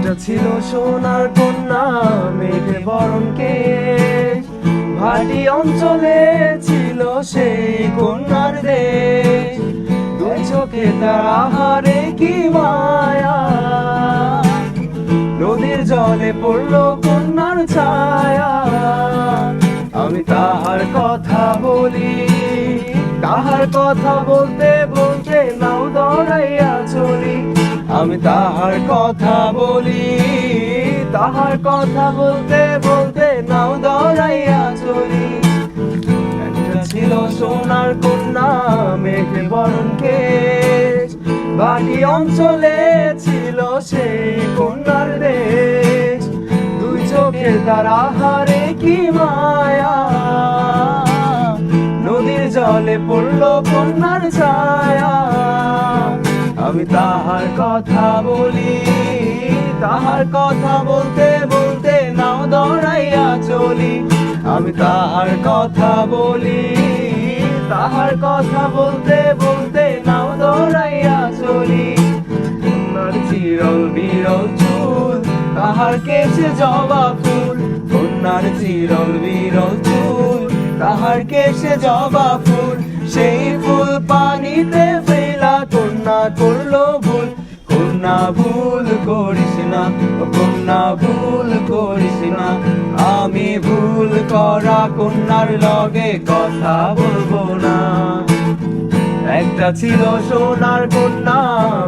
একটা ছিল সোনার কন্যা মেঘে বরণ কেশ, ভাটি অঞ্চলে ছিল সেই কন্যার দেশ। দুই চোখে তার আহারে কি মায়া, নদীর জলে পড়লো কন্যার ছায়া। আমি তাহার কথা বলি, তাহার কথা বলতে বলতে নাও দৌড়াইয়া চলি। আমি তাহার কথা বলি, তাহার কথা বলতে বলতে নাও দৌড়াইয়া চলি। একটা ছিল সোনার কন্যা মেঘে বরণ কেশ, বাকি অঞ্চলে ছিল সেই কন্যার দেশ। দুই চোখে তার আহারে কি মায়া, নদীর জলে পড়লো কন্যার ছায়া। আমি তাহার কথা বলি, তাহার কথা বলতে বলতে নাও দৌড়াইয়া চলি। আমি তাহার কথা বলি, তাহার কথা বলতে বলতে নাও দৌড়াইয়া চলি। কন্যার চিরল বিরল চুল, তাহার কেশে জবা ফুল। কন্যার চিরল বিরল চুল, তাহার কেশে জবা ফুল। সেই ফুল পানিতে ফেলা কন্যা করলো ভুল। কন্যা ভুল করিস না, কন্যা ভুল করিস না। আমি ভুল করা কন্যার লগে কথা বলবো না। একটা ছিল সোনার কন্যা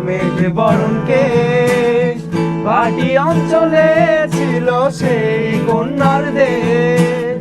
মেঘে বরণ কেশ, ভাটি অঞ্চলে ছিল সেই কন্যার দেশ।